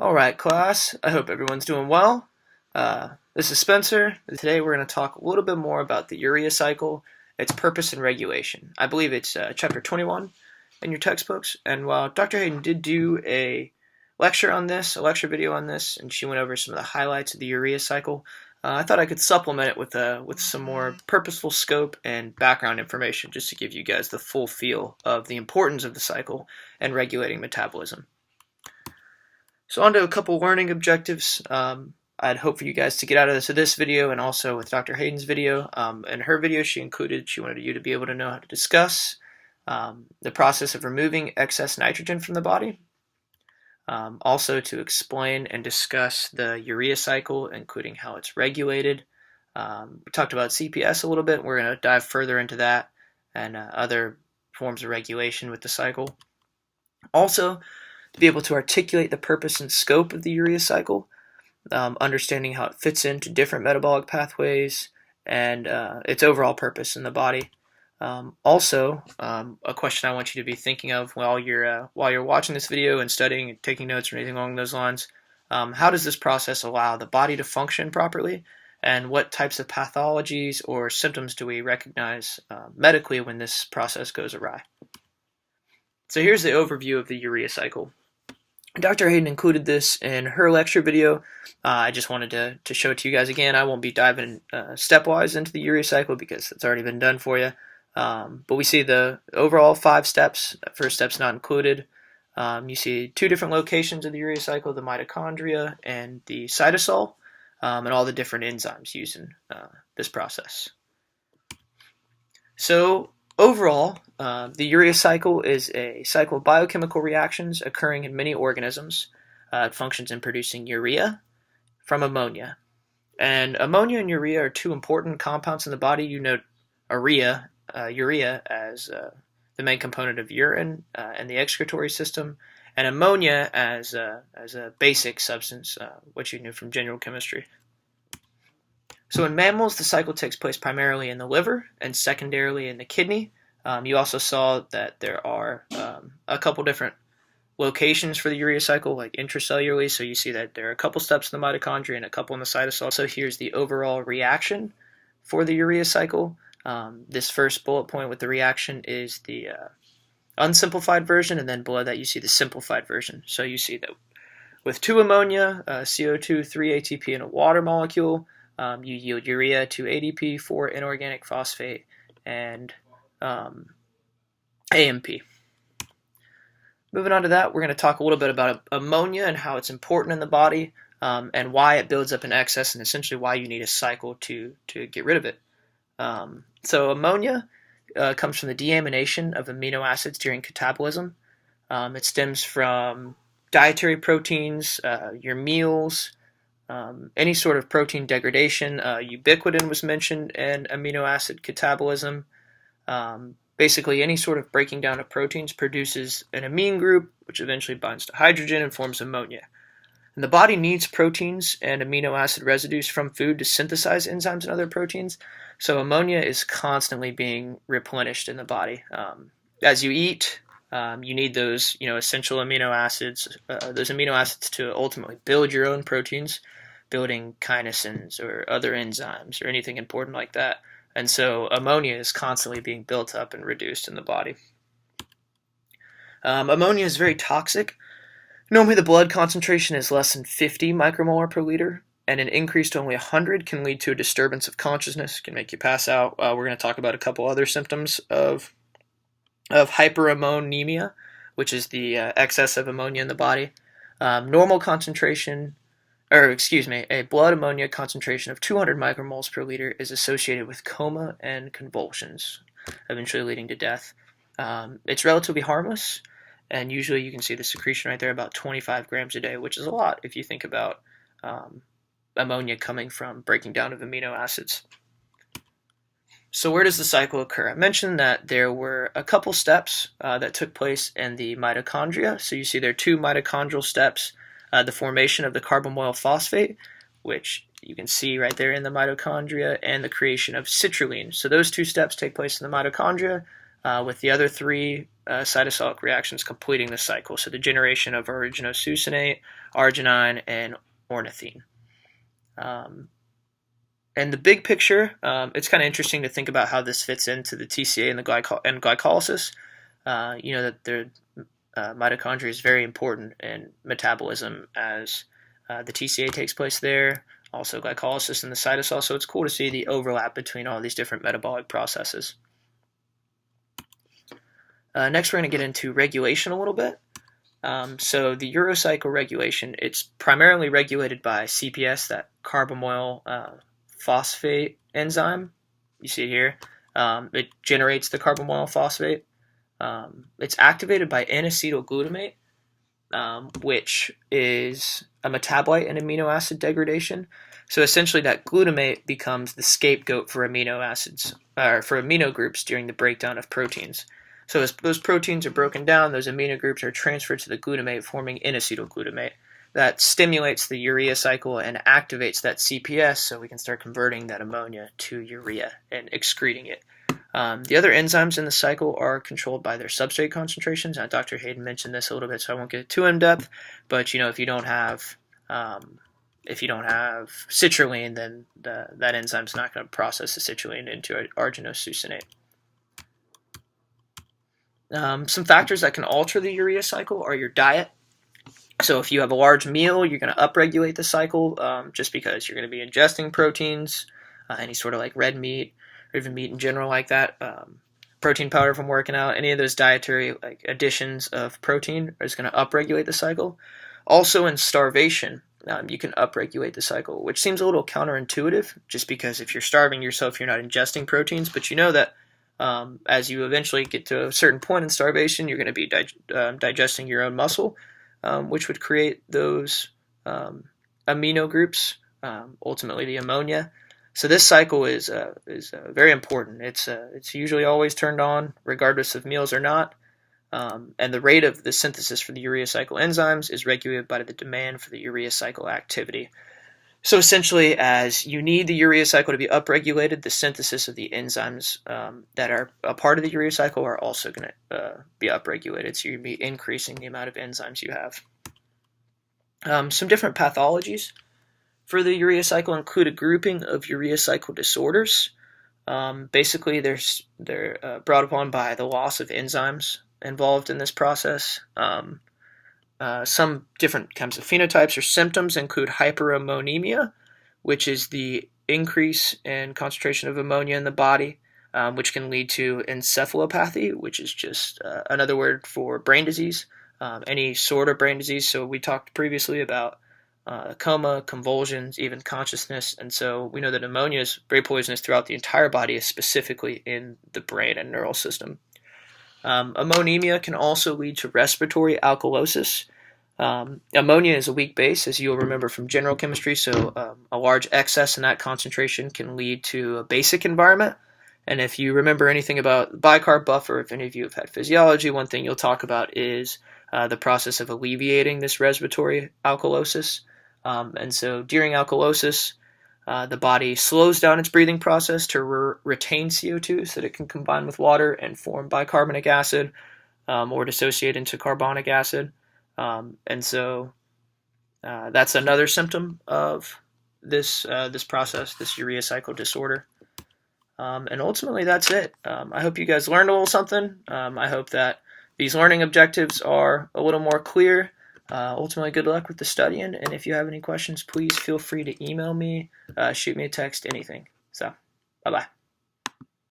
Alright, class. I hope everyone's doing well. This is Spencer. Today we're going to talk a little bit more about the urea cycle, its purpose and regulation. I believe it's chapter 21 in your textbooks. And while Dr. Hayden did do a lecture on this, a lecture video on this, and she went over some of the highlights of the urea cycle, I thought I could supplement it with some more purposeful scope and background information just to give you guys the full feel of the importance of the cycle and regulating metabolism. So on to a couple learning objectives I'd hope for you guys to get out of this video, and also with Dr. Hayden's video. In her video she wanted you to be able to know how to discuss the process of removing excess nitrogen from the body. Also to explain and discuss the urea cycle, including how it's regulated. We talked about CPS a little bit. We're going to dive further into that and other forms of regulation with the cycle. Also, to be able to articulate the purpose and scope of the urea cycle, understanding how it fits into different metabolic pathways and its overall purpose in the body. Also, a question I want you to be thinking of while you're watching this video and studying and taking notes or anything along those lines, how does this process allow the body to function properly, and what types of pathologies or symptoms do we recognize medically when this process goes awry? So here's the overview of the urea cycle. Dr. Hayden included this in her lecture video. I just wanted to show it to you guys again. I won't be diving stepwise into the urea cycle because it's already been done for you. But we see the overall 5 steps. First step's not included. You see 2 different locations of the urea cycle, the mitochondria and the cytosol, and all the different enzymes used in this process. So overall, the urea cycle is a cycle of biochemical reactions occurring in many organisms. It functions in producing urea from ammonia. And ammonia and urea are 2 important compounds in the body. You know urea as the main component of urine and the excretory system, and ammonia as a basic substance, which you knew from general chemistry. So in mammals, the cycle takes place primarily in the liver and secondarily in the kidney. You also saw that there are a couple different locations for the urea cycle, like intracellularly. So you see that there are a couple steps in the mitochondria and a couple in the cytosol. So here's the overall reaction for the urea cycle. This first bullet point with the reaction is the unsimplified version, and then below that you see the simplified version. So you see that with 2 ammonia, CO2, 3 ATP, and a water molecule, you yield urea, 2 ADP, 4 inorganic phosphate, and AMP. Moving on to that, we're going to talk a little bit about ammonia and how it's important in the body, and why it builds up in excess, and essentially why you need a cycle to get rid of it. So ammonia comes from the deamination of amino acids during catabolism. It stems from dietary proteins, your meals, any sort of protein degradation. Ubiquitin was mentioned in amino acid catabolism. Basically, any sort of breaking down of proteins produces an amine group, which eventually binds to hydrogen and forms ammonia. And the body needs proteins and amino acid residues from food to synthesize enzymes and other proteins. So ammonia is constantly being replenished in the body. As you eat, you need those, essential amino acids, to ultimately build your own proteins, building kinesins or other enzymes or anything important like that. And so ammonia is constantly being built up and reduced in the body. Ammonia is very toxic. Normally the blood concentration is less than 50 micromolar per liter, and an increase to only 100 can lead to a disturbance of consciousness, can make you pass out. We're going to talk about a couple other symptoms of hyperammonemia, which is the excess of ammonia in the body. Normal concentration, a blood ammonia concentration of 200 micromoles per liter is associated with coma and convulsions, eventually leading to death. It's relatively harmless, and usually you can see the secretion right there, about 25 grams a day, which is a lot if you think about ammonia coming from breaking down of amino acids. So where does the cycle occur? I mentioned that there were a couple steps that took place in the mitochondria. So you see there are 2 mitochondrial steps. The formation of the carbamoyl phosphate, which you can see right there in the mitochondria, and the creation of citrulline. So those 2 steps take place in the mitochondria. with the other three cytosolic reactions completing the cycle. So the generation of organosuccinate, arginine, and ornithine. And the big picture, it's kind of interesting to think about how this fits into the TCA and the glycolysis. You know that the mitochondria is very important in metabolism as the TCA takes place there, also glycolysis in the cytosol. So it's cool to see the overlap between all these different metabolic processes. Next, we're going to get into regulation a little bit. So the urocycle regulation, it's primarily regulated by CPS, that carbamoyl phosphate enzyme. You see it here. It generates the carbamoyl phosphate. It's activated by N-acetylglutamate, which is a metabolite in amino acid degradation. So essentially that glutamate becomes the scapegoat for amino acids, or for amino groups during the breakdown of proteins. So as those proteins are broken down, those amino groups are transferred to the glutamate, forming N-acetylglutamate. That stimulates the urea cycle and activates that CPS so we can start converting that ammonia to urea and excreting it. The other enzymes in the cycle are controlled by their substrate concentrations. Now, Dr. Hayden mentioned this a little bit, so I won't get too in depth. But if you don't have citrulline, then that enzyme's not going to process the citrulline into arganosuccinate. Some factors that can alter the urea cycle are your diet. So if you have a large meal, you're going to upregulate the cycle just because you're going to be ingesting proteins, any sort of like red meat, or even meat in general like that, protein powder from working out, any of those dietary additions of protein is going to upregulate the cycle. Also in starvation, you can upregulate the cycle, which seems a little counterintuitive just because if you're starving yourself, you're not ingesting proteins, but you know that as you eventually get to a certain point in starvation, you're going to be digesting your own muscle, which would create those amino groups, ultimately the ammonia. So this cycle is very important. It's usually always turned on, regardless of meals or not. And the rate of the synthesis for the urea cycle enzymes is regulated by the demand for the urea cycle activity. So essentially, as you need the urea cycle to be upregulated, the synthesis of the enzymes that are a part of the urea cycle are also going to be upregulated. So you're going to be increasing the amount of enzymes you have. Some different pathologies for the urea cycle include a grouping of urea cycle disorders. Basically, they're brought upon by the loss of enzymes involved in this process. Some different kinds of phenotypes or symptoms include hyperammonemia, which is the increase in concentration of ammonia in the body, which can lead to encephalopathy, which is just another word for brain disease, any sort of brain disease. So we talked previously about coma, convulsions, even consciousness, and so we know that ammonia is very poisonous throughout the entire body, specifically in the brain and neural system. Ammonemia can also lead to respiratory alkalosis. Ammonia is a weak base, as you'll remember from general chemistry, so a large excess in that concentration can lead to a basic environment. And if you remember anything about the bicarb buffer, if any of you have had physiology, one thing you'll talk about is the process of alleviating this respiratory alkalosis. And so during alkalosis, the body slows down its breathing process to retain CO2 so that it can combine with water and form bicarbonic acid or dissociate into carbonic acid. And so that's another symptom of this process, this urea cycle disorder. And ultimately, that's it. I hope you guys learned a little something. I hope that these learning objectives are a little more clear. Ultimately, good luck with the studying, and if you have any questions, please feel free to email me, shoot me a text, anything. So, bye-bye.